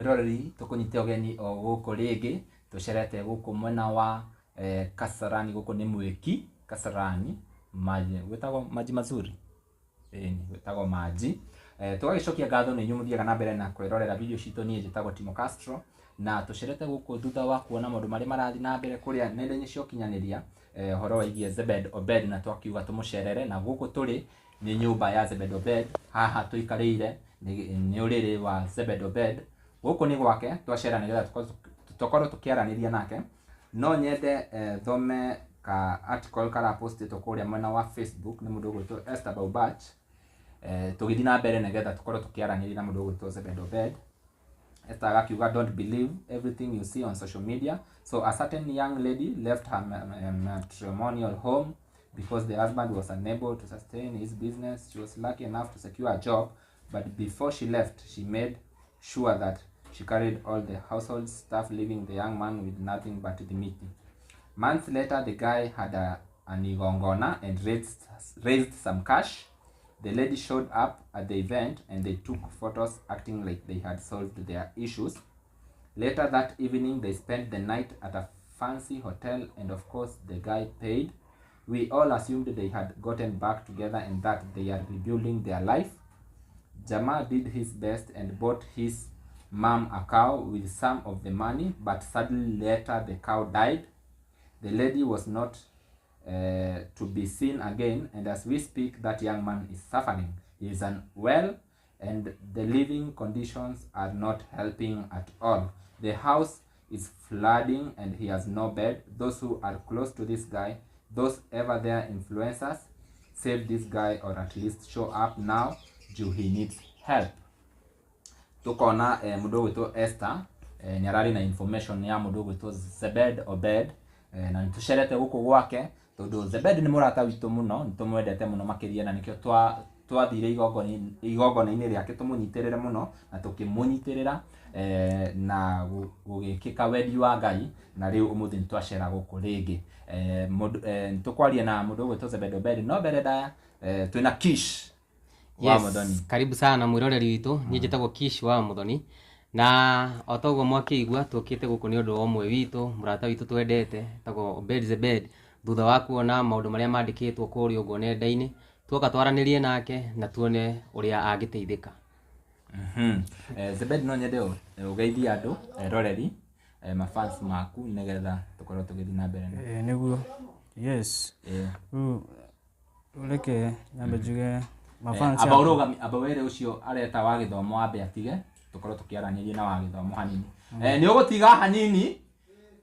Roreri tukunyite ogeni o guku ringi tucerete guku mwena wa Kasarani. Guku ni Mwiki Kasarani maji gwetagwo maji mazuri ni gwetagwo maji. Tugagicokia ngatho ni nyumuthiaga na mbere na kwirorera video citu. Nie njitagwo Timo Castro na tucerete guku thutha wa kuona maundu mari marathi na mbere kuria nenda-ini cia ukinyaniria horo wigie Zebed Obed, na twakiuga tumucerere na guku turi ni nyumba ya Zebed Obed. Haha tuikarire ni uriri wa Zebed Obed. Guku ni gwake twacera nigetha tukorwo tukiaraniria nake. No nyende thome ka article kara postitwo kuria mwena wa Facebook ni mundu ugwitwo Esther Baubach. Tugithi na mbere nigetha tukorwo tukiaraniria na mundu ugwitwo Zebed Obed. Esther agakiuga, don't believe everything you see on social media. So a certain young lady left her matrimonial home because the husband was unable to sustain his business. She was lucky enough to secure a job, but before she left, she made sure that she carried all the household stuff, leaving the young man with nothing but dignity. Months later, the guy had an igongona and raised some cash. The lady showed up at the event and they took photos acting like they had solved their issues. Later that evening, they spent the night at a fancy hotel and of course the guy paid. We all assumed they had gotten back together and that they are rebuilding their life. Jamal did his best and bought his mom a cow with some of the money, but sadly later the cow died. The lady was not to be seen again, and as we speak, that young man is suffering. He is unwell and the living conditions are not helping at all. The house is flooding and he has no bed. Those who are close to this guy, those ever there influencers, save this guy or at least show up now. He needs help. Tukona mundu gwitwo Esther nyarari na information ya mundu gwitwo Zebed Obed na nitucerete guku gwake tondu Zebed ni murata witu muno, nitumwendete muno makiria na nikio twathire igongona-ini riake tumunyitirire muno na tukimunyitirira na gugikika wendi wa Ngai, na riu umuthi nitwacera guku ringi. Tukwaria na mundu gwitwo Zebed Obed no mbere ndaya twina Kish wa Muthoni. Karibu sana mwiroreri witu. Nie njitagwo Kish wa Muthoni, na otoguo mwakiigua tukite guku ni undu omwe witu, murata witu twendete tagwo Obed Zebed. Thutha wa kuona maundu maria mandikitwo kuri uguo nenda-ini, tuoka twaranirie nake na tuone uria angiteithika. Zebed no nyende ugeithia andu roreri mafans maku nigetha tukorwo tugithi na mbere. Niguo yes ureke nyambe njuge mafans abawere ucio areta wa githomo ambe atige tukorwo tukiaraniria na wa githomo hanini. Ni ugutiga hanini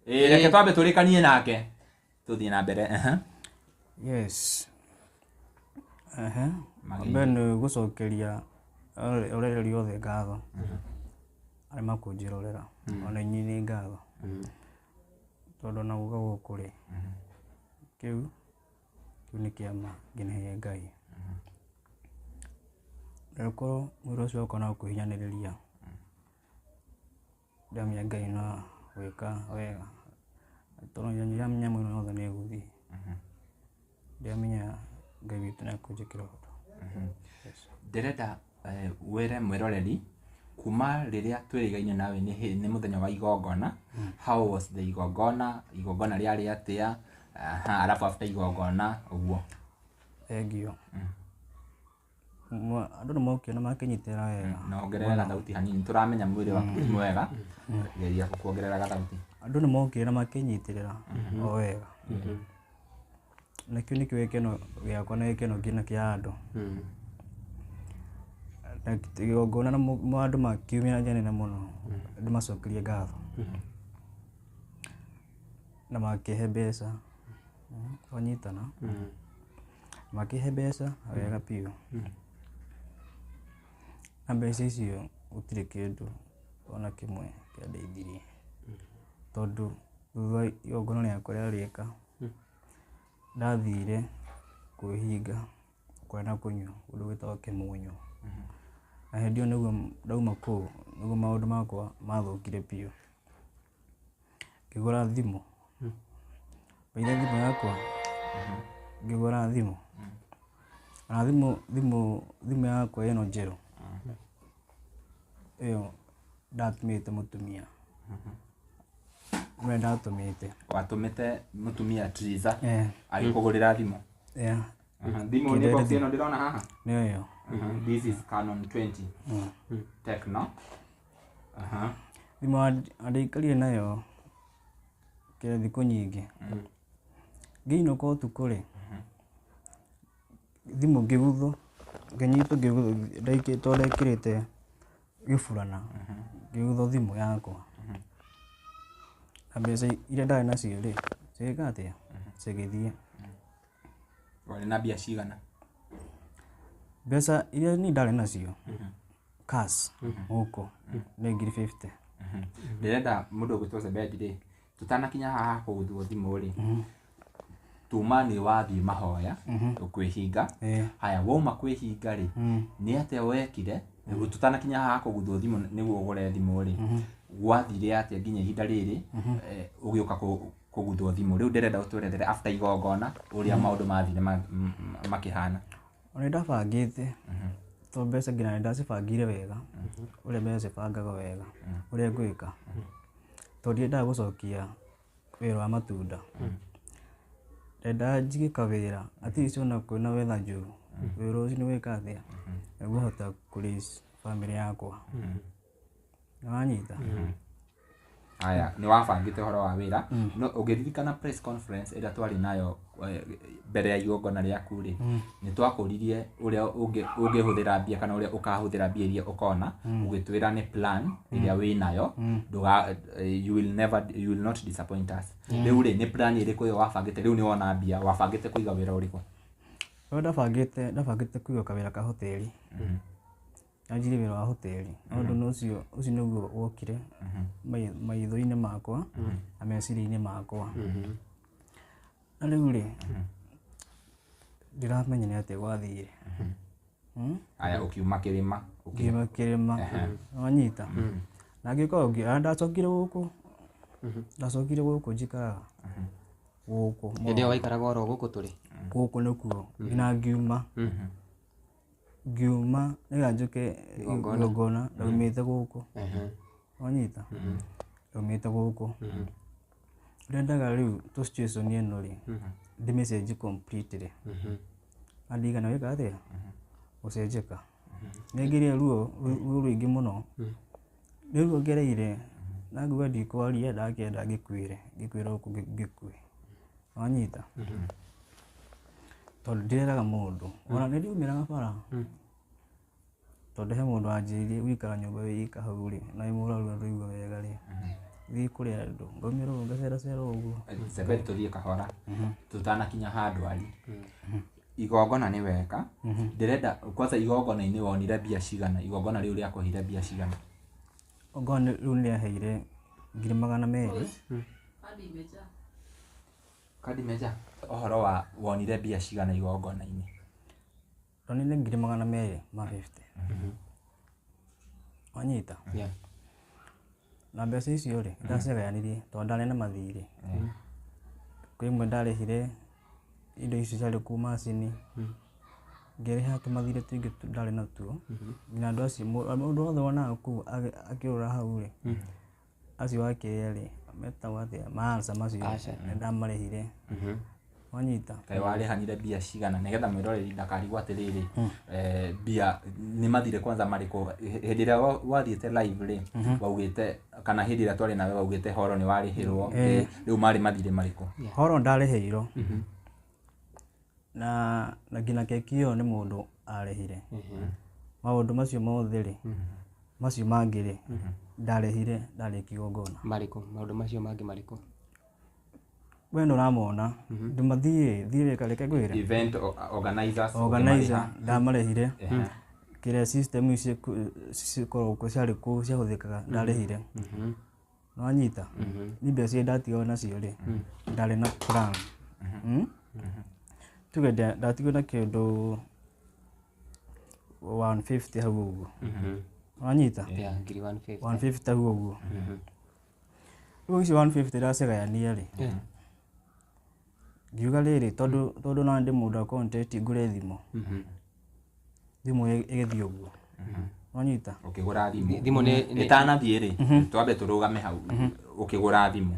reke twambe turikanie nake tuthie na mbere. Yes ambe gucokeria urereri othe ngatho ari makunjirorera ona nyini ngatho tondu na guga gukuri kiu ni kiama nginahe Ngai reko mwiro ucio ukona kuhinyaniriria ndamya Ngai na wika wega tondu nyamya mwino othe ni guthi ndamya Ngai witu na kunjikira undu. Ndirenda were mwiroreri kuma riria twirigaine nawe ni muthenya wa igongona. How was the igongona riari atia arafu after igongona uguo? Egio andu ni mokio na makinyitira wega na ongerera thauti hanini turamenya mwiri waku ti mwega geria kuongerera thauti. Andu ni mokio na makinyitirira o wega na kiu nikio gikeno giakwa na gikeno ngina kia andu na igongona na andu makiumia njanene muno andu macokerie ngatho na makihe mbeca wanyitana makihe mbeca wega piu na mbeca icio gutire kindu ona kimwe kiandeithirie tondu thutha igongona riakwa riarika ndathire kwihinga kwenda kunywa undu gwitagwo kimunyo na hendio niguo ndauma kuu niguo maundu makwa mathukire piu. Ngigura thimu baitha thimu yakwa ngigura thimu na thimu yakwa ino njeru iyo ndatumĩte mũtumia nĩwe ndatumĩte watumite mutumia Triza eh agikugurira thimu yeah thimu ni box ino ndirona haha nĩyo this is Canon 20 Tecno thimũ andĩikarire nayo kĩrĩa thikũ nyingĩ ngĩinũka ũtukũ rĩ thimũ ngĩguthwo ngĩnyitwo ngĩguthwo ndaikĩtwo ndekĩrĩte gĩburana ngĩguthwo thimũ yakwa na mbeca iria ndarĩ nacio rĩ cigĩka atĩa cigĩthiĩ wale na bia cigana mbeca iria niĩ ndarĩ nacio cash gũkũ nĩ 50 ndirenda mũndũ ũgwĩtwo Bed rĩ tutanakinya haha kũguthwo thimũ rĩ tuma nĩ wathiĩ mahoya ũkwĩhinga haya wauma kwĩhinga rĩ nĩ atĩa wekire nĩguo tutanakinya haha kũguthwo thimũ nĩguo ũgũre thimũ rĩ gwathire atĩa nginya ihinda rĩrĩ ũgĩũka kũguthwo thimũ rĩu ndĩrenda ũtwerethere after igongona ũrĩa maũndũ mathire makĩhana nĩ ndabangĩte tondũ mbeca nginya nĩ ndacibangire wega ũrĩa mbeca cibangaga wega ũrĩa ngwĩka tondũ ndiendaga gũcokia wĩra wa matunda ndendaga njige kawĩra at least ona kwĩna weather njũru wĩra ũcio nĩ gwĩka atĩa nĩguo hota kũraise family yakwa nĩwanyita haya nĩ wabangĩte ũhoro wa wĩra no ũngĩririkana press conference ĩrĩa twarĩ nayo mbere ya igongona rĩaku rĩ nĩ twakũririe ũrĩa ũngĩhũthĩra mbia kana ũrĩa ũkahũthĩra mbia iria ũkona ũgĩtwĩra nĩ plan ĩrĩa wĩ nayo you will not disappoint us rĩu rĩ nĩ plan ĩrĩkũ ĩyo wabangĩte rĩu nĩ wona mbia wabangĩte kũiga wĩra ũrĩkũ ndabangĩte kũiga kawĩra ka hoteli anjire wĩra wa hoteli ũndũ ũcio nĩguo wokire maitho-inĩ makwa na meciria-inĩ makwa na rĩu rĩ ndiramenya nĩ atĩa gwathire haya ũkiuma kĩrĩma ngiuma kĩrĩma wanyita na ngĩkorwo ndacokire gũkũ njikaraga gũkũ hĩndĩ ĩyo waikaraga oro gũkũ tũrĩ gũkũ nĩkuo nginya ngiuma nĩgetha njũke igongona ndaumĩte gũkũ wanyita ndaumĩte gũkũ ndendaga rĩu tũ situation ĩno rĩ ndĩmĩcenjie completely andigana wĩka atĩa gũcenjeka nĩngĩrire ruo rũingĩ mũno nĩruo ngereire na nguga ndikwaria ndakĩenda ngĩkwĩre gũkũ ngĩkue wanyita tondũ ndireraga mũndũ ona nĩ ndiumĩraga bara tondũ he mũndũ wanjĩrĩirie gũikara nyũmba wĩika hau rĩ na mũrwaru ndũigua wega rĩ thiĩ kũrĩa andũ ngaumĩra ũguo ngaceracera ũguo Bed tũthiĩ kahora tutanakinya handũ ari igongona nĩ weka ndĩrenda kwanza igongona-inĩ wonire mbia cigana igongona rĩu rĩakũheire mbia cigana igongona rĩu nĩrĩaheire 200,000 Kadi meja ũhoro wa wonire mbia cigana igongona-inĩ ronire 250 wanyita na mbeca icio rĩ ndacigayanirie tondũ ndarĩ na mathirĩ kwĩ imwe ndarĩhire indo icio ciarĩ kũu macini ngĩrĩha tũmathirĩ tũingĩ ndarĩ natuo nginya andũ acio mũndũ wothe wonaga kũu akĩũra hau rĩ acio akĩrĩa rĩ metagwo atĩa maansa macio nĩ ndamarĩhire wanyita kaĩ warĩhanire mbia cigana nĩgetha mwĩroreri ndakarigwo atĩrĩrĩ mbia nĩ mathirĩ kwanza marĩkũ hĩndĩ ĩrĩa wathiĩte live rĩ waugĩte kana hĩndĩ ĩrĩa twarĩ nawe waugĩte horo nĩ warĩhĩrwo rĩu marĩ mathirĩ marĩkũ horo ndarĩhĩirwo na nginya keki ĩyo nĩ mũndũ arĩhire maũndũ macio mothe rĩ macio mangĩ rĩ ndarĩhire ndarĩkia igongona marĩkũ maũndũ macio mangĩ marĩkũ we nĩũramona ndũmathiĩ wĩka reke ngwĩre event organizer ndamarĩhire kĩrĩa system icio cikoragwo kuo ciarĩ kũu ciahũthĩkaga ndarĩhire nĩwanyita ni mbeca iria ndatigwo nacio rĩ ndarĩ na plan tuge ndatigwo na kĩndũ 150 hau ũguo wanyita 150 hau ũguo rĩu icio 150 ndacigayania rĩ ngiuga rĩrĩ tondũ na ndĩ mũndũ wa content ngũre thimũ ĩgĩthiĩ ũguo wanyita ukigura thimu Thimu ni itanathiĩ rĩ twambe tũrũgame hau ukigura thimu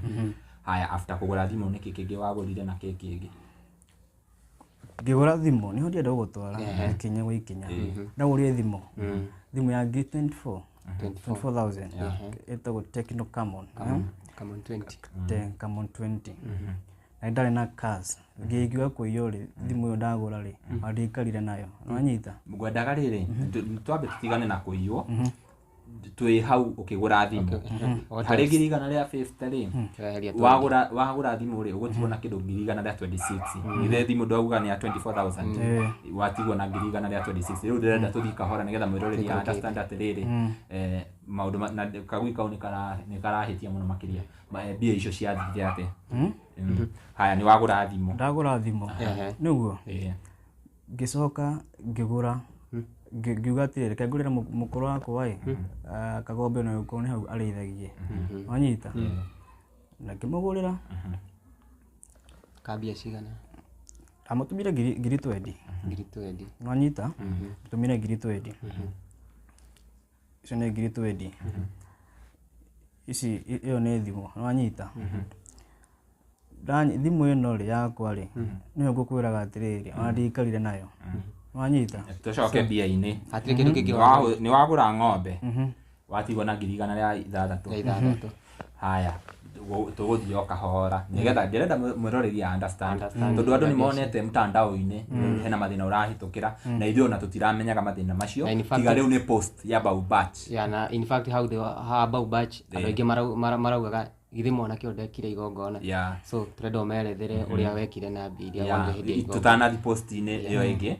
haya after kugura thimu niki kingi wagurire na kiki kingi ngigura thimu niho ndienda gũgũtwara ikinya gwa ikinya ndagũrire thimu ya G24 24,000 etagwo Tecno Camon Camon 20 na ndarĩ na cash ngĩigua kũiywo rĩ thimũ ĩyo ndagũra rĩ ndikarire nayo wanyita ngwendaga rĩrĩ twambe tutigane na kũiywo twĩ hau ukigura thimu harĩ ngirigana rĩa 50 rĩ wagura thimu rĩ ũgũtigwo na kĩndũ ngirigana rĩa 26 ithe thimu ndauga ni ya 24,000 watigwo na ngirigana rĩa 26 rĩu ndĩrenda tũthiĩ kahora nĩgetha mwĩroreri understand atĩrĩrĩ maũndũ na kagui kau nĩ karahĩtia mũno makĩria mbia icio ciathire atĩ haya ni wagura thimu ndagura thimu nĩguo ngĩcoka ngĩgura ngiuga atĩrĩrĩ reke ngũrĩre mũkũrũ wakwa kagombe no yuko nĩ hau arĩithagie wanyita na ngĩmũgũrĩra kabia cigana amũtũmire ngiri 20 wanyita tũmire ngiri 20 icio nĩ ngiri 20 ici ĩyo nĩ thimũ wanyita thimũ ĩno rĩ yakwa rĩ nĩyo ngũkwĩraga atĩrĩrĩ ona ndikarire nayo wanyita tucoke mbia-inĩ hatirĩ kĩndũ kĩngĩ nĩ wagura ng'ombe watigwo na ngirigana rĩa 6 haya tũgũthiĩ o kahora nĩgetha ndĩrenda mwĩroreri ya understand tondũ andũ nĩmonete mtandao-inĩ hena mathĩna ũrahĩtũkĩra na ithuĩ ona tũtiramenyaga mathĩna macio tiga rĩu nĩ post ya Bau Batch na in fact how Bau Batch andũ aingĩ maraugaga githĩ mwanake ũyũ ndekire igongona so tũrenda ũmerethere ũrĩa wekire na mbia iria wonire hĩndĩ ya igongona tutanathi post-inĩ ĩyo ĩngĩ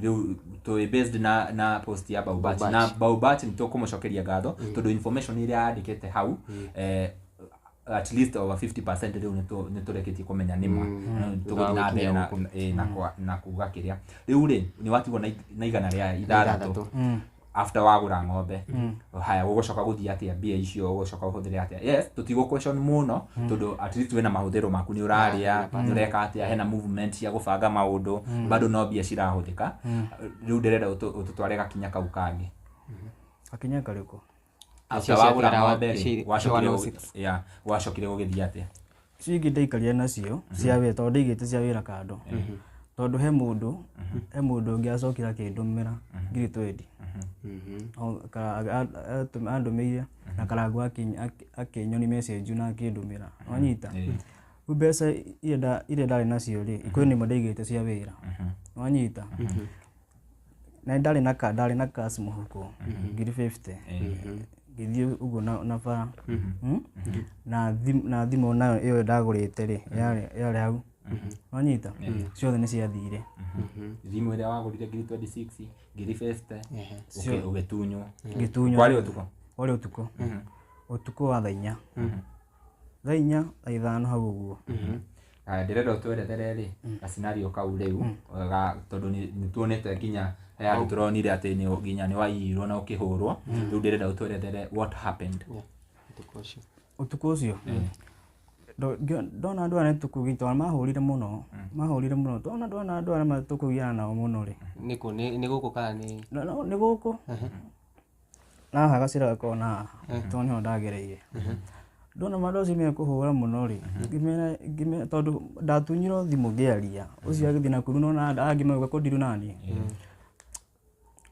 rĩu tũĩ based na post ya Bau Batch na Bau Batch nĩtũkũmũcokeria ngatho tondũ information iria yandĩkĩte hau at least over 50% rĩu nĩtũreketie kũmenya nĩma tũgũthiĩ na mbere na kuga kĩrĩa rĩu rĩ nĩwatigwo na igana rĩa 6 after wagura ng'ombe haya gũgũcoka gũthiĩ atĩa mbia icio gũgũcoka ũhũthĩre atĩa yes tũtigũ question mũno tondũ at least wĩna mahũthĩro maku nĩ ũrarĩa nĩ ũreka atĩa hena movement cia gũbanga maũndũ bado no mbia cirahũthĩka rĩu ndĩrenda ũtũtware gakinya kau kangĩ gakinya karĩkũ after wagura ng'ombe wacokire gũgĩthiĩ atĩa icio ingĩ ndaikarire nacio cia wĩra tondũ ndaigĩte cia wĩra kando tondũ he mũndũ ũngĩ acokire akĩndũmĩra ngiri 20 andũmĩire na karangu akĩnyoni message na akĩndũmĩra wanyita mbeca iria ndarĩ nacio rĩ ikũyũ nĩmo ndaigĩte cia wĩra wanyita na ndarĩ na cash mũhuko ngiri 50 ngĩthiĩ ũguo na bara na thimũ nayo ĩyo ndagũrĩte rĩ yarĩ hau wanyita ciothe nĩ ciathire thimũ ĩrĩa wagũrire ngiri 26 ngiri 50 ũgĩtunywo kwarĩ ũtukũ wa thaa 4 thaa 5 hau ũguo ndĩrenda ũtwerethere rĩ gasinario kau rĩu tondũ nĩtuonete nginya andũ tũronire atĩ nginya nĩwaiyirwo na ũkĩhũrwo rĩu ndĩrenda ũtwerethere what happened ũtukũ ũcio ndona andũ arĩa tũkũgĩtwa mahũrire mũno ndona andũ arĩa tũkũgiana nao mũno rĩ nĩ gũkũ kana nĩ gũkũ na haha gacĩra gakona tondũ nĩho ndagereire ndona mandũ acio mekũhũra mũno rĩ tondũ ndatunyirwo thimũ ngĩaria ũcio agĩthiĩ nakuru nona angĩmauga kũndiru naniĩ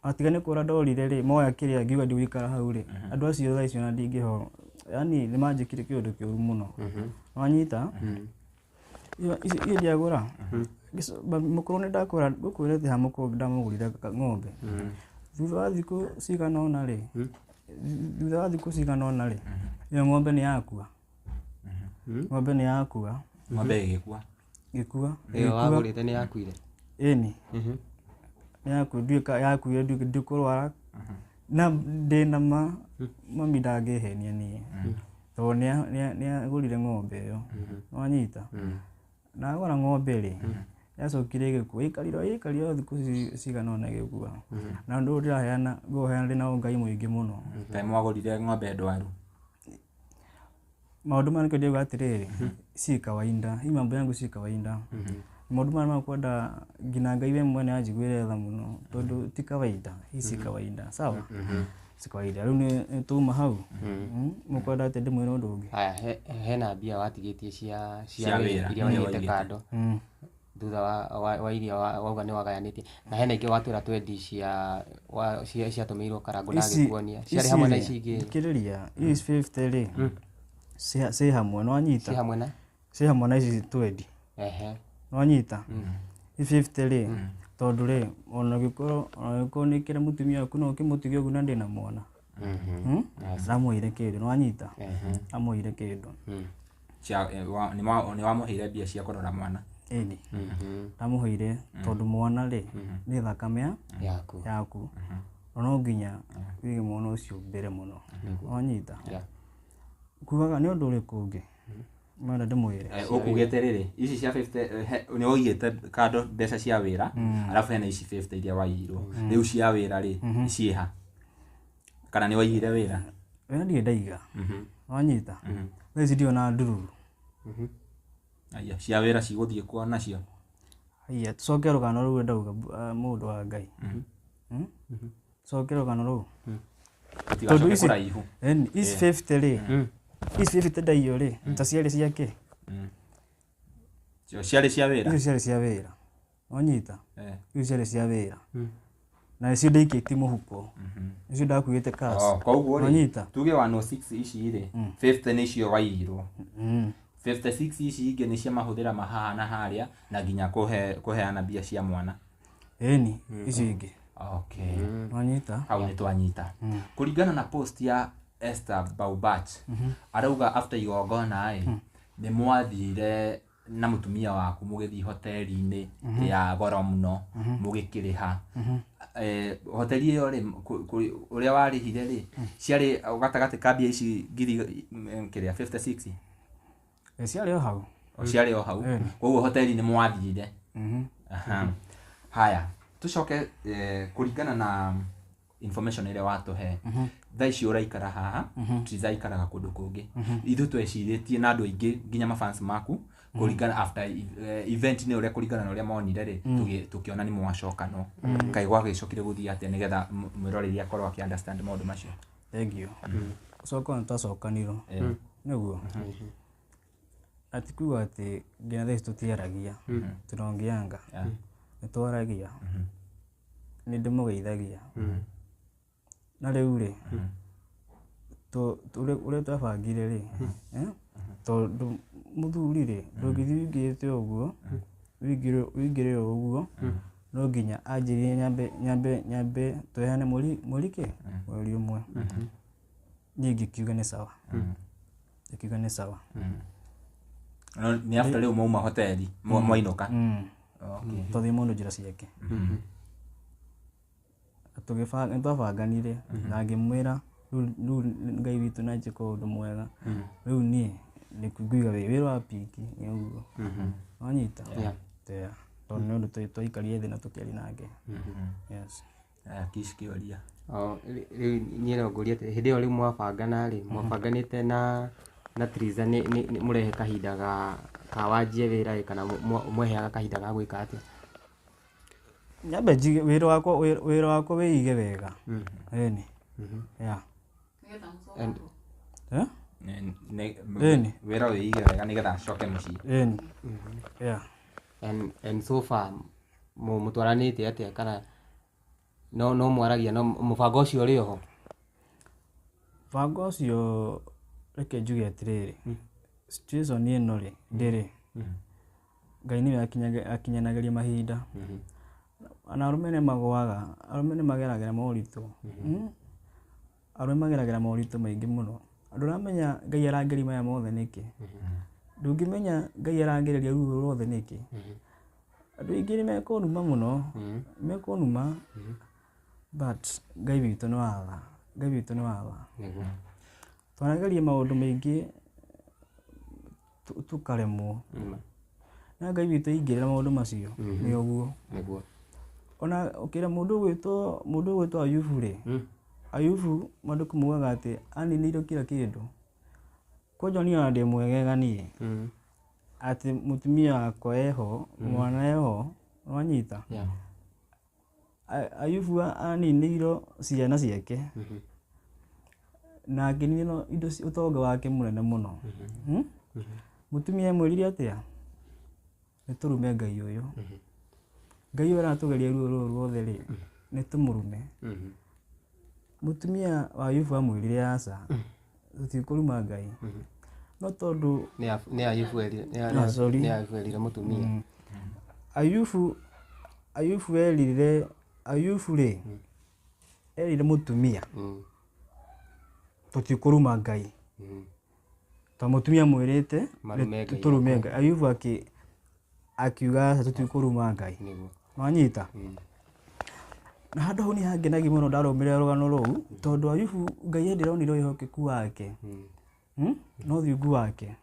atiga nĩ kũra ndorire rĩ moya kĩrĩa ngiuga ndigũikara hau rĩ andũ acio thaa icio na ndingĩho yani nĩmanjĩkire kĩũndũ kĩũru mũno wanyita iyo ndiagũra mũkũrũ nĩ ndakwĩra ngũkwĩrete ha mũkũrũ ndamũgũrire ng'ombe thutha wa thikũ cigana ũna rĩ iyo ng'ombe nĩ yakua ng'ombe gĩkua ĩyo wagũrĩte nĩ yakuire ĩni yakuire ndikũrwara na ndĩna mami ndangĩhenia niĩ tondũ nĩagũrire ng'ombe ĩyo wanyita na agũra ng'ombe rĩ yacokire ĩgĩkua ĩkarire thikũ cigana ũna ĩgĩkua na ũndũ ndĩraheana ndĩna ũngai mũingĩ mũno mwagũrire ng'ombe ndwaru maũndũ marĩa nĩkĩo ndiuga atĩrĩrĩ si kawaida hii mambo yangu si kawaida maũndũ maya makwenda nginya Ngai we mwene anjiguĩre tha mũno tondũ ti kawaida, si kawaida sawa, si kawaida. Rĩu nĩ tuma hau mũkwenda atĩ ndĩmwĩre ũndũ ũngĩ. Haya, hena mbia watigĩtie cia wĩra iria waigĩte kando thutha wa iria wauga nĩ wagayanĩtie, na hena ingĩ watwĩra twendi ciatũmĩirwo Karangũ na agĩkuonia ciarĩ hamwe na ici ingĩ kĩrĩria ici 50 rĩ ciĩ hamwe no anyita, ciĩ hamwe na ici twendi no anyita ici 50 rĩ tondũ rĩ ona gĩkorwo nĩ kĩrĩ mũtumia waku no ũkĩmũtige ũguo na ndĩna mwana ndamũheire kĩndũ no anyita, amũheire kĩndũ nĩ wamũheire mbia cia kũrora mwana. Ĩni ndamũheire tondũ mwana rĩ nĩ thakame yaku no nginya wĩige mwana ũcio mbere mũno no anyita. Kugaga nĩ ũndũ ũrĩkũ ũngĩ mwenda ndĩmwĩre? Ũkugĩte rĩrĩ ici cia 50 nĩ woigĩte kando mbeca cia wĩra alafu hena ici 50 iria waigirwo, rĩu cia wĩra rĩ ciĩha kana nĩ waigire wĩra? Wĩra ndirĩ ndaiga no anyita, thaa ici ndiona ndururu. Aya cia wĩra cigũthiĩ kwa nacio. Aya tucoke rũgano rũu ndauga mũndũ wa Ngai. Tucoke rũgano rũu tondũ ici ici 50 rĩ ici 50 ndaiyũ rĩ ta ciarĩ ciake ciarĩ cia wĩra, ici ciarĩ cia wĩra no anyita, ici ciarĩ cia wĩra na icio ndaikĩtie mũhuko, icio ndakuĩte cash koguo no anyita. Tuge 106 ici rĩ 50 nĩ cio waigirwo, 56 ici ingĩ nĩ cia mahũthĩra mahaha na harĩa na nginya kũheana mbia cia mwana. Ĩni icio ingĩ okay no anyita, hau nĩ twanyita. Kũringana na post ya Esther Baubat arauga after igongona nĩ mwathire na mũtumia waku mũgĩthiĩ hoteli-inĩ ya goro mũno mũgĩkĩrĩha. Hoteli ĩyo rĩ ũrĩa warĩhire rĩ ciarĩ gatagatĩ ka mbia ici ngiri kĩrĩa 56 ciarĩ o hau, ciarĩ o hau, koguo hoteli nĩ mwathire. Haya tucoke kũringana na information ĩrĩa watũhe thaa ici ũraikara haha tutizaikaraga kũndũ kũngĩ, ithuĩ twecirĩtie na andũ aingĩ nginya mafans maku kũringana after event nĩ ũrĩa kũringana na ũrĩa monire rĩ tũkĩona nĩ mwacoka no kaĩ gwagĩcokire gũthiĩ atĩa nĩgetha mwĩroreri akorwo akĩ understand maũndũ macio. Thank you. Coka nĩ twacokanirwo nĩguo atikuga atĩ nginya thaa ici tũtiaragia tũrongeanga nĩ twaragia nĩ ndĩmũgeithagia na rĩu rĩ ũrĩa twabangire rĩ tondũ mũthuri rĩ ndũngĩthiĩ wĩingĩrĩte ũguo wĩingĩre ũguo no nginya anjĩrie nyambe tweheane mweri ũmwe niĩ ngĩkiuga nĩ sawa, ngĩkiuga nĩ sawa. Nĩ after rĩu mauma hoteli mwainũka tũthiĩ mũndũ njĩra ciake nĩ twabanganire na ngĩmwĩra rĩu Ngai witũ na njĩka ũndũ mwega, rĩu niĩ nĩ kũiguga wĩra wa piki nĩ ũguo no anyita tondũ nĩ ũndũ twaikarire thĩ na tũkĩaria nake. Kish kĩoria rĩu niĩ no ngũrie atĩ hĩndĩ ĩyo rĩu mwabangana rĩ mwabanganĩte na Triza nĩ mũrehe kahinda ka wanjie wĩra kana mweheaga kahinda ga gwĩka atĩa? Nyambe njige wĩra wakwa wĩige wega ĩni wĩra wĩige wega nĩgetha acoke mũciĩ ĩni and so far mũtwaranĩte atĩa kana no mwaragia no mũbango ũcio ũrĩ oho? Mũbango ũcio reke njuge atĩrĩrĩ situation ĩno rĩ ndĩrĩ Ngai nĩwe akinyanagĩria mahinda na arũme nĩ magũaga, arũme nĩ mageragĩra moritũ arũme mageragĩra moritũ maingĩ mũno. Ndũramenya Ngai arangeria maya mothe nĩkĩ, ndũngĩmenya Ngai arangereria ruo rwothe nĩkĩ. Andũ aingĩ nĩ mekũnuma mũno mekũnuma but Ngai witũ nĩ watha, Ngai witũ nĩ watha. Twanageria maũndũ maingĩ tũkaremwo na Ngai witũ aingĩrĩra maũndũ macio nĩ ũguo. Ona ũkĩra mũndũ ũgwĩtwo Ayubu rĩ Ayubu maandĩko moigaga atĩ aninĩirwo kila kĩndũ kwanja niĩ ona ndĩ mwegega niĩ ati mutumia wakwa eho mwana eho wanyita Ayubu aninirwo ciana ciake na akinino indo utonga wake munene muno mutumia mwirire atia niturume Ngai uyu Ngai uyu aratugeria ruo ruothe ri nitumurume mutumia wa Ayubu amwirire aca tutikuruma Ngai no tondu ni Ayubu erire mutumia Ayubu erire erire mutumia tutikuruma Ngai ta mutumia mwirite turume Ngai Ayubu akiuga tutikuruma Ngai wanyita na handu hau ni hangenagia muno ndarumire rugano ruu tondu Ayubu Ngai ndironire wihokeku wake no thiungu wake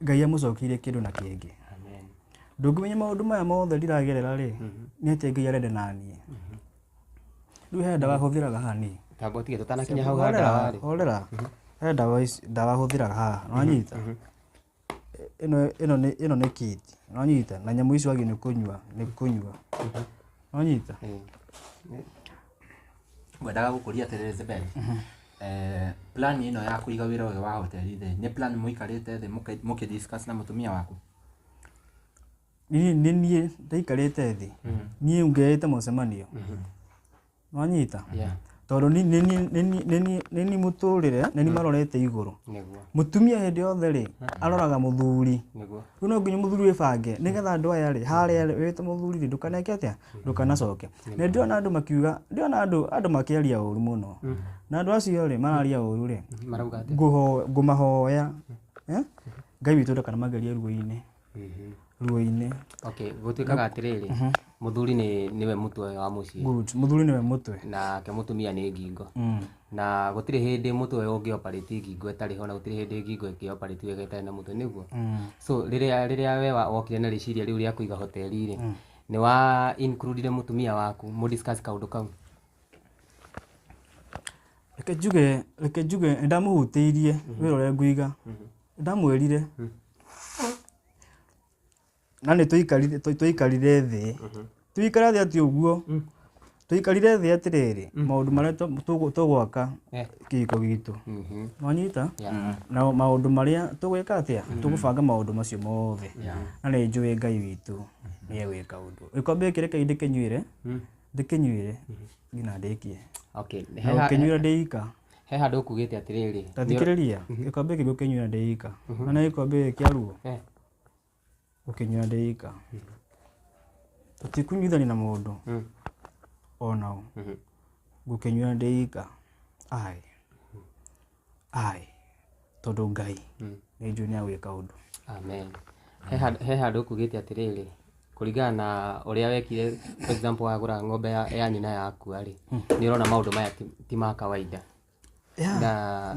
Ngai amucokirie kindu na kingi ndungimenya maundu maya mothe ndiragerera ri ni atia Ngai arenda nanie riu he ndawa huthiraga hani tambo tige tutanakinya hau handa ri horera he ndawa huthiraga haha wanyita ino ni kiti wanyita na nyamu icio agi ni kunywa wanyita ngwendaga gukuria atiriri Zebedi plan ino ya kuiga wira uyu wa hoteli thi ni plan muikarite thi mukidiscuss na mutumia waku ni ndaikarite thi ni ungeite mucemanio wanyita tondu ni muturire ni marorete iguru mutumia hindi yothe ri aroraga muthuri riu no nginya muthuri wibange nigetha andu aya ri haria wite muthuri ri ndukaneke atia ndukanacoke na ndiona andu makiuga ndiona andu makiaria uru muno na andu acio ri mararia uru ri marauga atia ngumahoya Ngai witu ndakana mageria ruo-ini okay gutwikaga atiriri muthuri niwe mutwe wa mucii muthuri niwe mutwe na ke mutumia ni ngingo na gutiri hindi mutwe ungi operate ngingo etari ho na gutiri hindi ngingo iki operate wega etari na mutwe niguo so riria we wokire na riciria riu ria kuiga hoteli ri ni wa include mutumia waku mu discuss kaundu kau reke njuge ndamuhutiirie wira uria nguiga ndamwirire na ni tuikarire thi tuikara thi ati uguo tuikarire thi atiriri maundu maria tugwaka kiko gitu wanyita na maundu maria tugwika atia tugubanga maundu macio mothe na ni njui Ngai witu ni egwika undu ikombe kireke ndikinyuire ngina ndikie okay kinyuira ndiika he handu ukugite atiriri tathikiriria ikombe kiguo kinyuira ndiika na ni ikombe kia ruo ukinyuira ndiika tutikunyuithani na mundu onao gukinyuira ndiika ai tondu Ngai ni njui ni agwika undu amen he handu ukugite atiriri kuringana na uria wekire for example wagura ng'ombe ya nyina yaku ari ni urona maundu maya ti ma kawaida na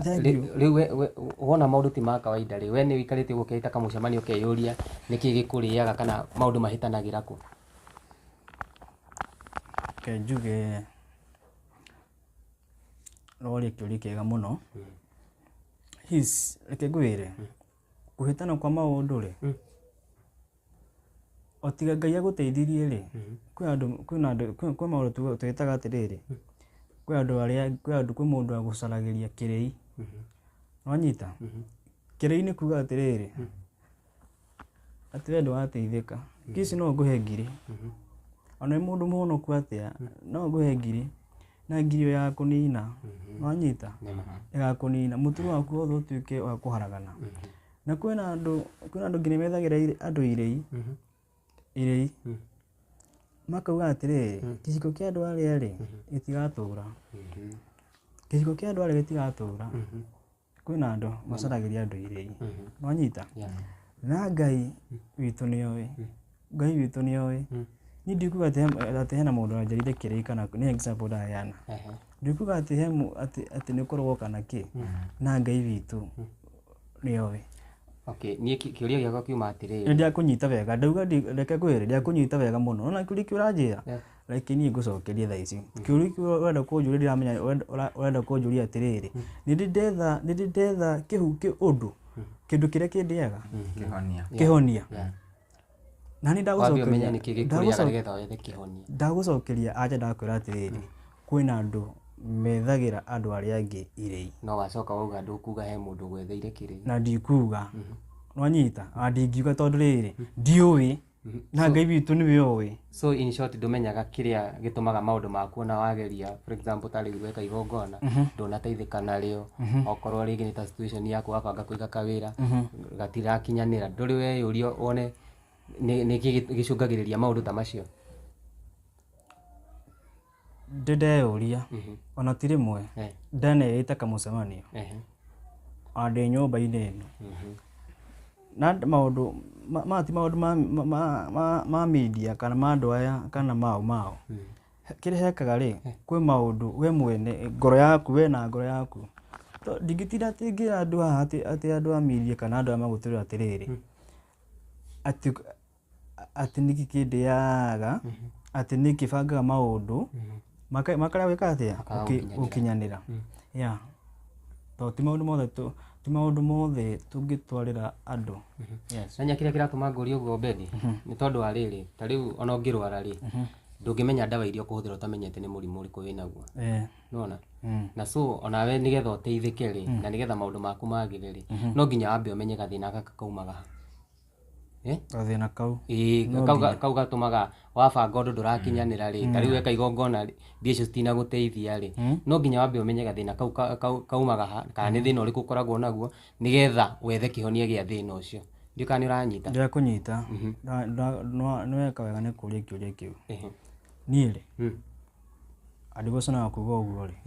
riu wona maundu ti ma kawaida ri we ni wikarite gukeita kamucemanio ukeyuria niki gikuriaga kana maundu mahitanagira ku ke njuge no kiuri kiega muno reke ngwire kuhitana kwa maundu ri otiga Ngai aguteithirie ri kwi maundu twitaga atiriri kwi mundu agucaragiria kirei wanyita kirei ni kuga atiriri ati we ndwateithika kisi no nguhe ngiri ona mundu muhonoku atia no nguhe ngiri na ngiri ya kunina wanyita igakunina muturu waku wothe utuike wa kuharagana na kwina andu nginya methagira andu irei makauga atiriri giciko kia andu aria ri gitigatura giciko kia andu aria gitigatura kwina andu macaragiria andu irei wanyita na Ngai witu ni oi ni ndikuga ati hena mundu anjarire kirei kana ni example ndayana ndikuga ati ni korwo kana ki na Ngai witu ni oi okay ni kiuria giakwa kiuma atiriri ndia kunyita wega ndauga reke gwire ndia kunyita wega muno ona kiuria kiuranjira like ni ngucokerie thaa ici kiuria urenda kunjuria ndiramenya urenda kunjuria atiriri ni ndetha kihu ki undu kindu kiria kindiaga Kihonia. na ni Wambia umenya niki gikuriaga nigetha wethe kihonia. Ndagucokeria aja ndakwira atiriri kwina andu methagira andu aria angi irei No wacoka wauga ndukuga he mundu gwetheire kirei. na ndikuga nwanyita ndingiuga tondu riri ndiui na Ngai witu niwe owi. So in short ndumenyaga kiria gitumaga maundu maku na wageria, for example tari gweka igongona ndunateithika nario, okorwo rigi ni ta situation yaku wabanga kuiga kawira gatirakinyanira, nduri we yurio wone ni gicungagiriria maundu ta macio. Ndideuria ona ti rimwe ndaneite kamucemanio andi nyumba-ini ino na maundu ti maundu ma media kana ma andu aya kana mao kiri hekaga ri kwi maundu we mwene ngoro yaku we na ngoro yaku ndingitira tingira andu haha ati andu a media kana andu a maguturira atiriri ati niki kindiaga ati niki bangaga maundu makaria wika atia ukinyanira ya to ti maundu mothe tungitwarira andu. Yes. Nanya kiria kiratuma ngori uguo Bedi ni tondu wa riri ta riu ona ungirwara ri ndungimenya ndawa iria ukuhuthira utamenyete ni murimu uriku winaguo. Nona na so ona we nigetha uteithike ri na nigetha maundu maku magire ri no nginya wambe umenye gathina gaka kaumaga gathina kau kau gatumaga wabanga undu ndurakinyanira ri ta riu weka igongona mbia icio citinaguteithia ri no nginya wambe umenye gathina kau kaumaga kana ni thina uriku ukoragwo naguo nigetha wethe kihonia gia thina ucio. Ndio kana uranyita ndia kunyita no weka wega ni kuria kiuria kiu ni ri adigocana kuga uguo ri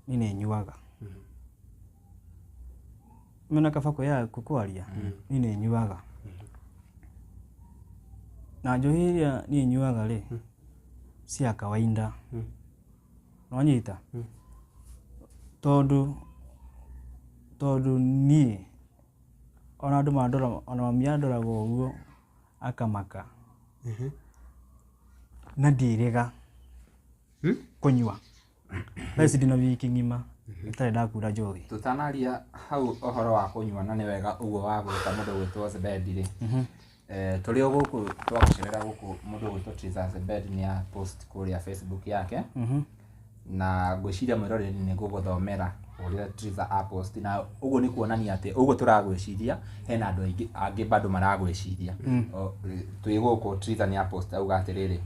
ni ne nyuaga mena kafako ya kukwaria ni ne nyuaga na njohi iria ni nyuaga ri cia kawaida nwanyita tondu ni ona andu mandora ona mami andoraga uguo akamaka na ndirega kunyua basi ndina wiki ngima itari ndakura njohi. Tutanaria hau ohoro wa kunyua na ni wega uguo wa gwita mundu gwitwo Zebedi ri turi guku twagucerera guku mundu gwitwo Triza Zebedi ni ya post kuria Facebook yake na gwiciria mwiroreri ni guguthomera uria Triza a post na uguo ni kuonania ati uguo turagwiciria hena andu angi bado maragwiciria twi guku Triza ni a post auga atiriri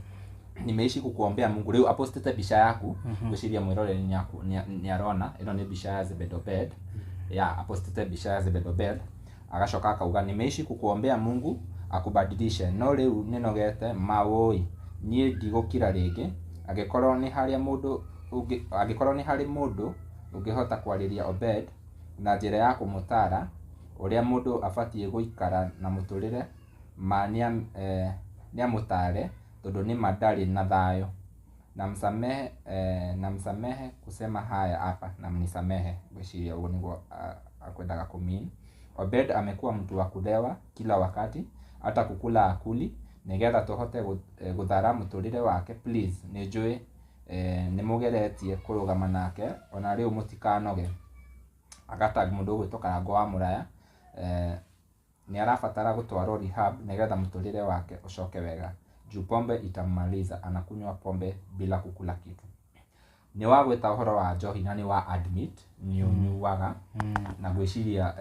nimeishi kukuombea Mungu. Leo apostete bisha yaku gwiciria mwiroreri ni arona ino ni bisha ya Zebedobed ya apostete bisha ya Zebedobed agacoka akauga nimeishi kukuombea Mungu akubadilishe no riu ninogete mawoi nie ndigukira ringi agikorwo ni hari mundu ungihota kwariria Obed na njira ya kumutara uria mundu abatie guikara na muturire ma ni amutare tondu ni madari na thayo na msamehe kusema haya hapa na mnisamehe gwiciria uguo niguo akwendaga kumini. Obed amekuwa mtu wa kulewa kila wakati hata kukula akuli nigetha tuhote guthara muturire wake. Please nijui nimugeretie kurugama nake ona riu mutikanoge. Agatag mundu gwitwo Karango wa Muraya ni arabatara gutwarwo rehab nigetha muturire wake ucoke wega juu pombe itamaliza. Anakunywa pombe bila kukula kitu. Ni wa gwita uhoro wa njohi na ni wa admit ni unyuaga na gwiciria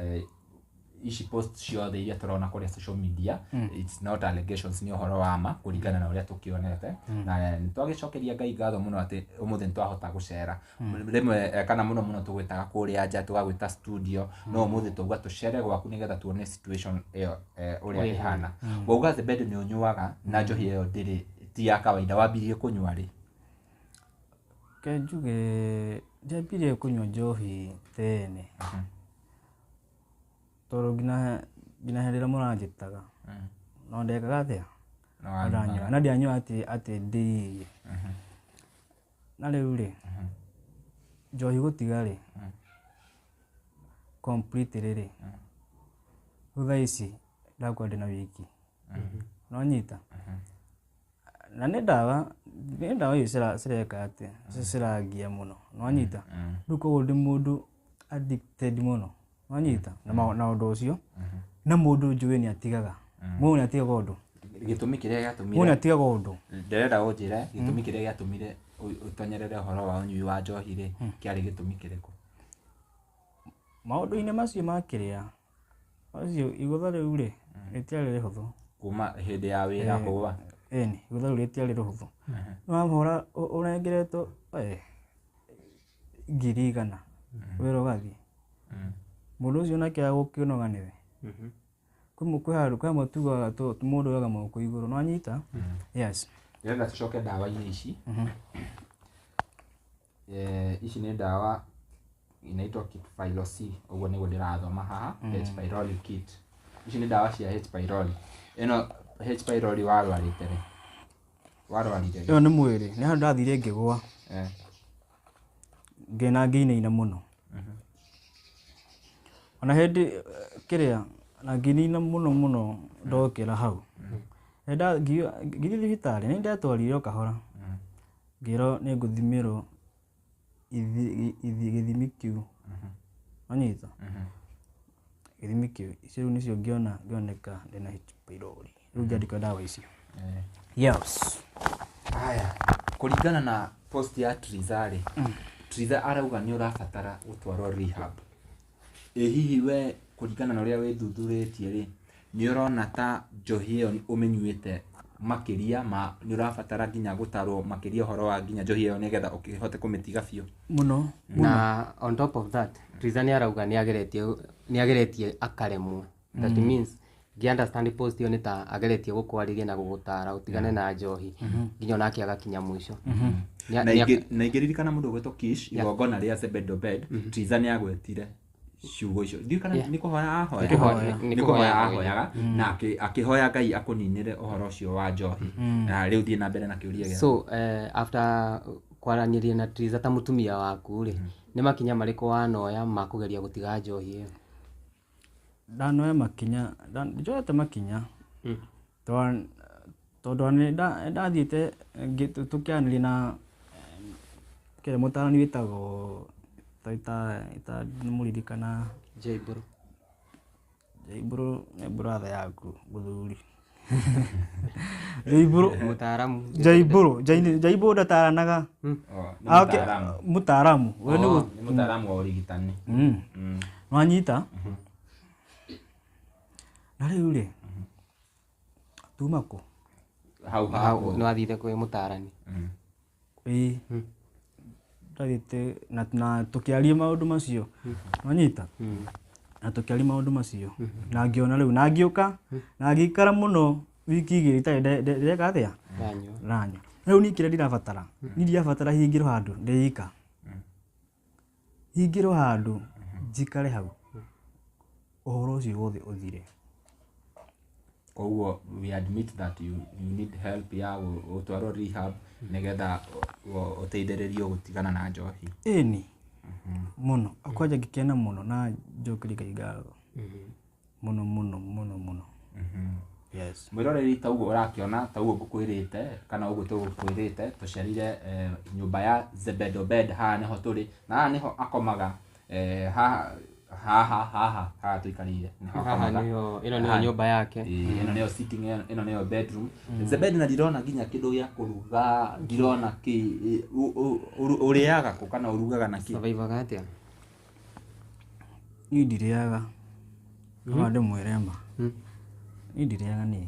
ici post ciothe iria turona kuria social media it's not allegations ni uhoro wa ma kuringana na uria tukionete na nitwagicokeria Ngai ngatho muno ati umuthi twahota gucera rimwe kana muno tugwitaga kuria nja tugagwita studio no umuthi tuga tucere gwaku nigetha tuone situation iyo uria ihana. Wauga Zebedi ni unyuaga na njohi iyo ndiri ti ya kawaida wambirie kunyua ri ke njuge njambirie kunyua njohi tene toro gina hendera muranjitaga no ndekaga atia ndanyua na ndianyua ati ndi na riu ri njohi gutiga ri completely ri thutha ici ndakwa ndina wiki no nyita na ni ndawa iyo cireka ati ciragia muno no nyita riu koguo ndi mundu addicted muno wanyita na undu ucio na mundu njui ni atigaga mundu ni atigaga undu gitumi kiria giatumire mundu ni atigaga undu nderenda unjire gitumi kiria giatumire utonyerere horo wa unyui wa njohi ri kiari gitumi kiriku maundu-ini macio makiria macio igutha riu ri ritiari rihuthu kuma hindi ya wira huwa eni igutha riu ritiari rihuthu nwamhora urengeretwo ngiri igana wira ugathie mundu ucio nake agukinoga niwe kwä matugaga mundu oyaga moko iguru nwanyita yes ndĩrenda tucoke ndawa-inĩ ici ici nĩ ndawa inaitwa Kit-Phylo C ũguo nĩguo ndĩrathoma haha H pylori kit ici nĩ ndawa cia H pylori ĩno H pylori warwarĩte rĩ warwarire ĩyo nĩ mwĩrĩ nĩ handũ ndathire ngĩgwa ngĩna ngĩinaina mũno ona hĩndĩ kĩrĩa na ngĩnina mũno ndokĩra hau ngĩthiĩ thibitarĩ nĩ ndetwarire o kahora ngĩrwo nĩ ngũthimĩrwo gĩthimi kĩu wanyita gĩthimi kĩu icio rĩu nĩcio ngĩoneka ndĩna H pylori rĩu ngĩandĩkwo ndawa icio yes haya kũringana na post ya Triza rĩ Triza arauga nĩ ũrabatara gũtwarwo rehab hihi we kũringana na ũrĩa wĩthuthurĩtie rĩ nĩ ũrona ta njohi ĩyo ũmĩnyuĩte makĩria ma nĩ ũrabatara nginya gũtarwo makĩria ũhoro wa nginya njohi ĩyo nĩgetha ũkĩhote kũmĩtiga biũ mũno na on top of that Triza nĩ arauga nĩ ageretie akaremwo that means understand post ĩyo nĩ ta ageretie gũkwarĩria na gũgũtara ũtigane na njohi nginya onake agakinya mũico na ingĩririkana mũndũ ũgwĩtwo Kish igongona rĩa Zebedo Bed Triza nĩ agwetire ciugo icio ndio kana nĩ kũhoya ahoyaga na akĩhoya Ngai akũninĩre ũhoro ũcio wa njohi na rĩu thiĩ na mbere na kĩũria gĩaku so after kwaranĩria na Triza ta mũtumia waku rĩ nĩ makinya marĩkũ wanoya ma kũgeria gũtiga njohi ĩyo ndanoya makinya njoete makinya tondũ nĩ ndathiĩte tũkĩanĩria na kĩrĩa mũtarani wĩtagwo mũririkana Jaiburu nĩ brother yaku mũthuri Jaiburu ndataranaga mũtaaramu nĩ mũtaaramu wa ũrigitani wanyita na rĩu rĩ tuma kũ hau nĩ wathire kwĩ mũtaarani ndathĩte na tũkĩaria maũndũ macio wanyita na tũkĩaria maũndũ macio na ngĩona rĩu na ngĩũka na ngĩikara mũno wiki igĩrĩ itarĩ ndĩreka atĩa ranyua rĩu niĩ kĩrĩa ndirabatara niĩ ndirabatara hingĩrwo handũ ndĩika hingĩrwo handũ njikare hau ũhoro ũcio wothe ũthire koguo we admit that you need help ya gũtwarwo rehab nĩgetha ũteithĩrĩrio gũtigana na njohi ĩni mũno akwanja ngĩkena mũno na njokeri Ngai ngatho mũno yes mwĩroreri ta ũguo ũrakĩona ta ũguo ngũkwĩrĩte kana ũguo tũgũkwĩrĩte tũcerire nyũmba ya Zebedo Bed haha nĩho tũrĩ na haha nĩho akomaga haha tuikarire ĩno nĩyo nyũmba yake ĩno nĩyo sitting ĩno nĩyo bedroom Zebed na ndirona nginya kĩndũ gĩa kũruga ndirona ũrĩaga kũ kana ũrugaga na kĩ survivaga atĩa niĩ ndirĩaga no ndĩmwĩre ma niĩ ndirĩaga niĩ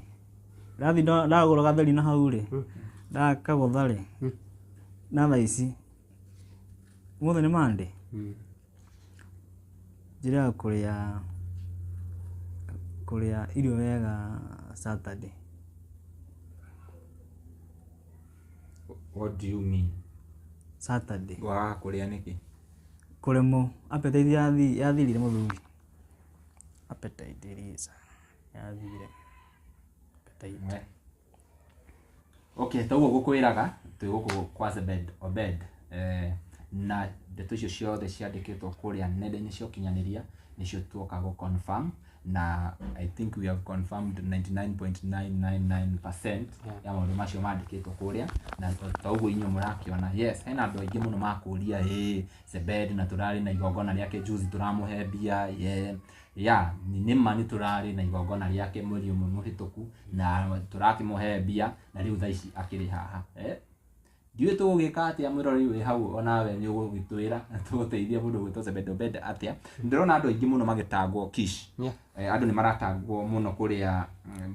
ndathi ndagũra gatheri na hau rĩ ndakagũtha rĩ na thaa ici mũthĩ nĩ Monday njĩraga kũrĩa irio wega Saturday. What do you mean? Saturday. Wa kũrĩa nĩkĩ? Kũremwo appetite yathirire mũthuri. Appetite irisa yathire. Appetite. Okay, taguo gũkwĩraga twĩ gũkũ kwa Zebedo Bed na ndeto icio ciothe ciandĩkĩtwo kũrĩa nenda-inĩ cia ũkinyanĩria nĩcio tuoka gũ confirm na I think we have confirmed 99.999% ya maundu macio mandikitwo kuria na toguo inyo murakiona yes hena andu aingi muno makuria Zebed na turari na igongona riake juzi turamuhe mbia ni mani turari na igongona riake mweri umwe muhituku na turakimuhe mbia na riu thaici akiri haha ndiwe tugika atia mwirori wi hau onawe ni ugugitwira tuguteithia mundu gwitwo Zebed Obed atia ndirona andu aingi muno magitagwo Kish andu ni maratagwo muno kuria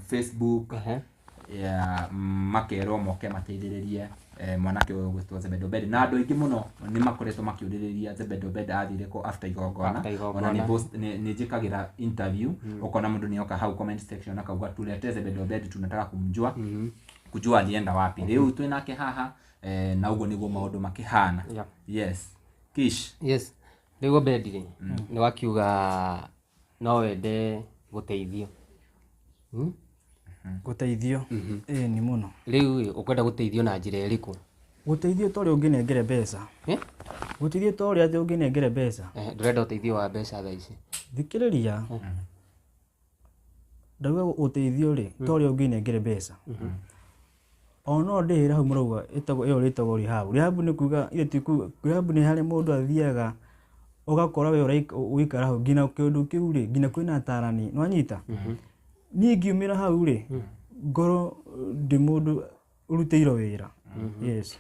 Facebook makerwo moke mateithiririe mwanake uyu gwitwo Zebed Obed na andu aingi muno ni makoretwo makiuririria Zebed Obed athire ko after igongona ona ni njikagira interview ukona mundu ni oka hau comment section akauga tulete Zebed Obed tunataka kumjua kujua alienda wapi riu twinake haha na ugo niguo maundu makihana yes Kish yes riu Obed ni wakiuga no wende guteithio guteithio ni muno riu ukwenda guteithio na njira iriku guteithio tori unginengere mbeca guteithio tori ati unginengere mbeca ndurenda uteithio wa mbeca thaa ici thikiriria ndauga uteithio ri tori unginengere mbeca ono ndihira hau murauga itago iyo ritagwo rehab ni kuga ile tiku rehab ni hari mundu athiaga ugakora we uikara hau ngina kindu kiu ri ngina kwina atarani no anyita ni ngiumira hau ri ngoro ndi mundu uruteiro wira yes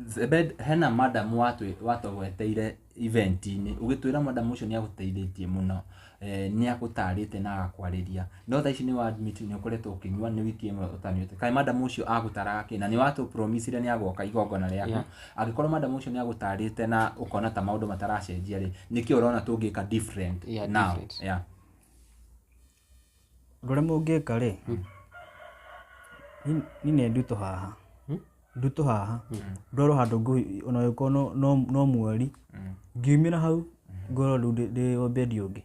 Zebed hena madam watogweteire event-ini ugitwira madam ucio ni aguteithĩtie muno ni agutarĩte na agakwariria no tha ici ni wa admit ni ukoretwo ukinyua ni wiki imwe utaniũte kai madam ucio agutaraga kina ni watu promise ni agoka igongona riaku agikorwo madam ucio ni agutarĩte na ukona ta maundu mataracenjia ri niki urona tungika different now ndore mungika ri ni ne nduto haha nduto haha ndoro handu ngui ona yuko no mweri ngiumira hau ngoro ndi Obed ungi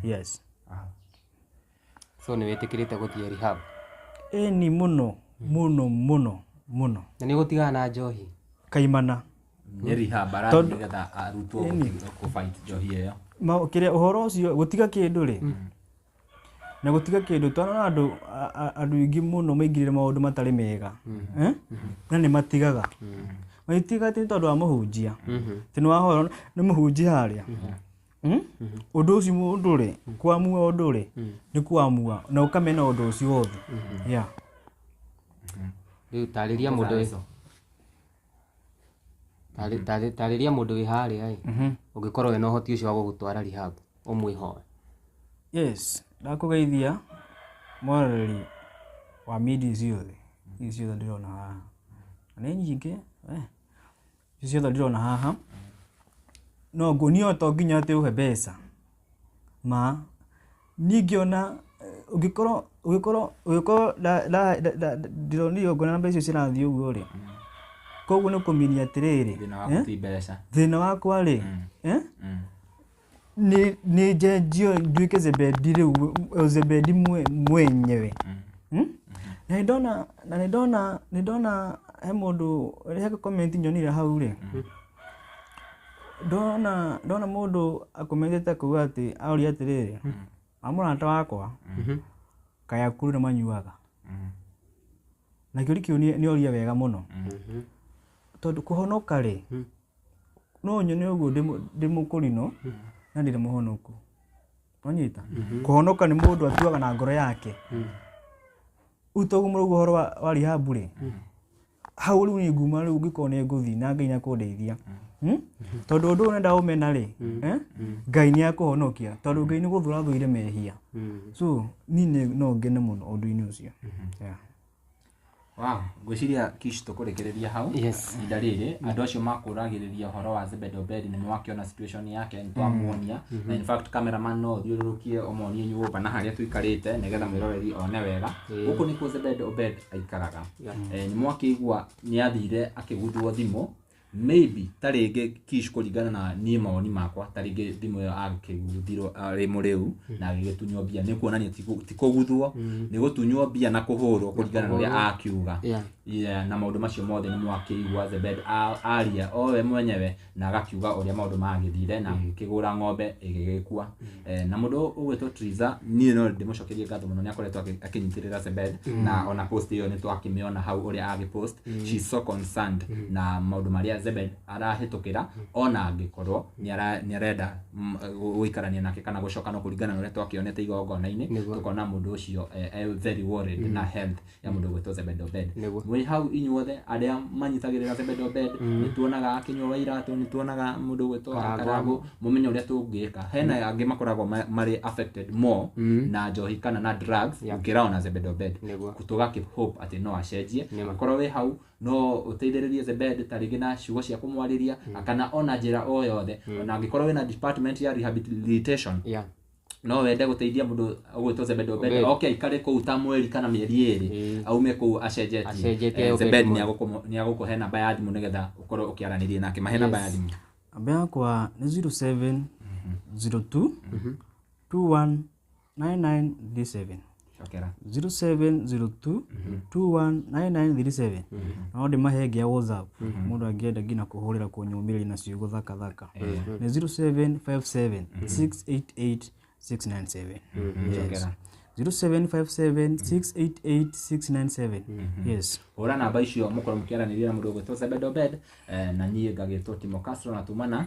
yes so ni wetikirite guthie rehab ni muno na ni gutigana na njohi kaimana ni rehab ara nigetha arutwo ku fight njohi iyo ma kire uhoro ucio gutiga kindu ri na gutiga kindu twana andu ingi muno maingirire maundu matari mega na ni matigaga maitiga ti tondu wa muhunjia tinu wahoro ni muhunjia haria undu ucio mundu ri kwamua undu ri ni kwamua na ukamena undu ucio wothe riu tariria mundu tariria mundu wi haria ungikorwo wena uhoti ucio wa gugutwara rehab umwihoe yes ndakugeithia morally wa media ciothe icio ndirona haha ni nyingi icio ndirona haha no ngonio to nginya ati uhe mbeca ma ningiona ugikorwo ndironio ngona mbeca cirathii uguo ri koguo ni kuminia atiriri thina wakwa ri ni jenjio nduike Zebed riu Zebed mwenyewe na ndona he mundu reka comment nyonire hau ri ndona mundu akomentete kuga ati auri atiriri amurata wakwa kaya kuru na manyuaga na kiuri kiu ni oria wega muno tondu kuhonoka ri no nyone uguo ndi mukurino na ndire muhonoku wanyita kuhonoka ni mundu atuaga na ngoro yake utogu murugo horo wa rehab ri hau riu ni nguma riu ngikone nguthi na Ngai nakundeithia tondu undu nenda umena ri Ngai ni akuhonokia tondu Ngai ni guthura thuire mehia so ni no ngene muno undu-ini ucio wow gwiciria Kish tukurekereria hau inda riri andu acio makuragiriria horo wa Zebed Obed ni wakiona situation yake ni twamuonia na in fact cameraman no thiururukie omonie nyumba na haria tuikarite nigetha mwiroreri one wega guku nikuo Zebed Obed aikaraga ni mwakigua ni athire akiguthwo thimu maybe taringe Kish kuringana na nie mawoni makwa taringe thimu yo akiguthirwo ari muriu na agigitunywo mbia ni kuonania ti kuguthwo ni gutunywo mbia na kuhurwo kuringana na uria akiuga na maundu macio mothe ni mwakĩigua Zebed aria o we mwenyewe na agakiuga uria maundu magithire na akigura ng'ombe igigikua. Na mundu ugwitwo Triza niĩ no ndimucokerie ngatho muno ni akoretwo akinyitirira Zebed na ona post iyo ni twakimiona hau uria agipost. She's so concerned na maundu maria Zebed arahitukira ona angikorwo ni arenda guikarania nake kana gucoka no kuringana na uria twakionete igongona-ini tukona mundu ucio very worried na health ya mundu ugwitwo Zebed Obed. Mwe hau inyuothe aria manyitagirira Zebed Obed ni tuonaga akinywa iratu, ni tuonaga mundu ugwitwo Karagu, mumenye uria tungika. Hena angi makoragwo mari affected more na njohi kana na drugs ukira ona Zebed Obed. Kutuga keep hope ati no acenjie akorwo we hau no uteithiririe Zebed tarigi na ciugo cia kumwariria kana ona njira o yothe ona angikorwo wina department ya rehabilitation no wende guteithia mundu ugwitwo Zebed Obed okay ikare ku ta mweri kana mieri eri aume ku acenjetie Zebed ni agukuhe namba ya thimu nigetha ukorwo ukiaranirie nake. Mahe namba ya thimu. Namba yakwa ni 0702 219937 Okera 0702 219937 no ndimahe ngia WhatsApp mundu angienda ngina kuhurira kunyumiri na ciugo thaka ni 0757 688 697 Okera 0757 688 697 yes. Ora namba icio mukorwo mukiaraniria na mundu ugwitwo Zebed Obed na niĩ ngagĩtwo Timo Castro na tumana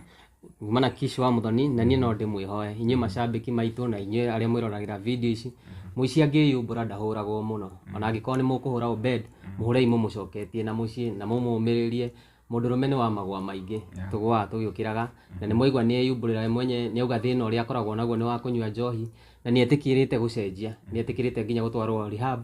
Kish wa Muthoni na niĩ no ndimwihoe inyuĩ macambiki maitũ na inyuĩ aria mwĩroragira video ici muici angĩyumbũra ndahũragwo mũno ona angĩkorwo nĩ mũkũhũra Obed mũhũrei mũmũcoketie na mũciĩ na mũmũmĩrĩrie mũndũrũme nĩ wa magwa maingĩ tũgũaga tũgĩũkĩraga na nĩ mwaigua nĩ eyumbũrĩra mwenye nĩ auga thĩna ũrĩa akoragwo naguo nĩ wa kũnyua njohi na nĩ etĩkĩrĩte gũcenjia, nĩ etĩkĩrĩte nginya gũtwarwo rehab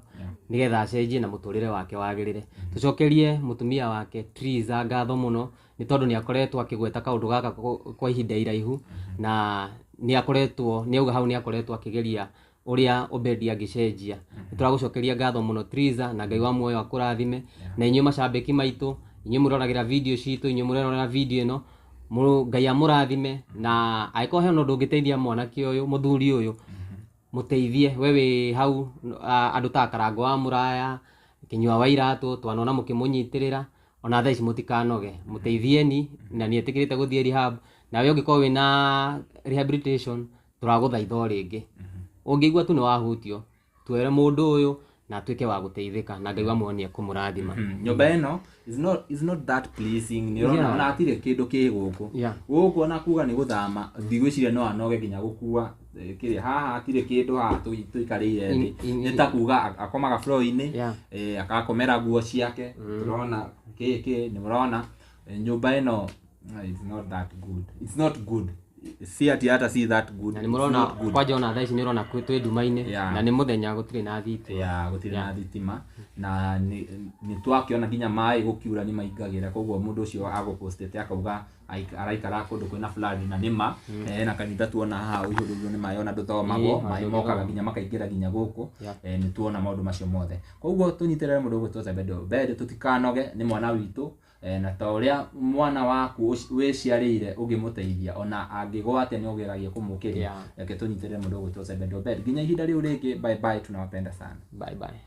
nigetha acenjie na mũtũrĩre wake wagĩrĩre. Tũcokerie mũtumia wake Triza ngatho mũno nĩ tondũ nĩ akoretwo akĩgweta kaũndũ gaka kwa ihinda iraihu na nĩ akoretwo nĩ auga hau nĩ akoretwo akĩgeria uria Obed angĩcenjia. Nĩtũragũcokeria ngatho mũno Triza na Ngai wa muoyo akũrathime na inyuĩ macambĩki maitũ inyuĩ mũroragira video citũ inyuĩ mũrerorera video ĩno Ngai amũrathime na aĩkorwo he ũndũ ũngĩteithia mwanake ũyũ mũthuri ũyũ muteithie wewe hau andu ta Karango wa Muraya Kinyua wa Iratu twanona mũkĩmũnyitirĩra ona thaa ici mũtikanoge muteithieni na nĩ etĩkĩrĩte gũthiĩ rehab na we ũngĩkorwo wĩna rehabilitation tũragũthaitha o rĩngĩ ũngĩigua tu nĩ wahutio twere mũndũ ũyũ na atuĩke wa gũteithĩka na Ngai wa muonia kũmũrathima. Nyũmba ĩno is not that pleasing ni rona ona atire kindu ki guku guku ona kuga ni guthama ndigwiciria no anoge nginya gukua kiri haha atire kindu haha tuikarĩire ni ta kuga akomaga floor-inĩ akakomera nguo ciake turona kiki ni murona nyũmba ĩno it's not that good, it's not good. Si ati hata si that good. Na ni murona kwaje ona thaa ici ni urona twĩ nduma-inĩ na ni muthenya gũtirĩ na thitima gũtirĩ na thitima na ni twakiona nginya maĩ gũkiura ni maingagĩra koguo mũndũ ũcio agũpostete akauga araikara kũndũ kwĩna flood na nĩma na kanitha tuona haha igũrũ ni maĩ ona ndũthomagwo maĩ mokaga nginya makaingĩra nginya gũkũ ni tuona maũndũ macio mothe koguo tũnyitĩrĩre mũndũ ũgwĩtwo Zebed Obed tutikanoge ni mwana witũ na ta ũrĩa mwana waku wĩciarĩire ũngĩmũteithia ona angĩgwate nĩ ũgeragia kũmũkĩria reke tũnyitĩrĩre mũndũ ũgwĩtwo Zebed Obed nginya ihinda rĩu rĩngĩ bye bye tunawapenda sana bye bye.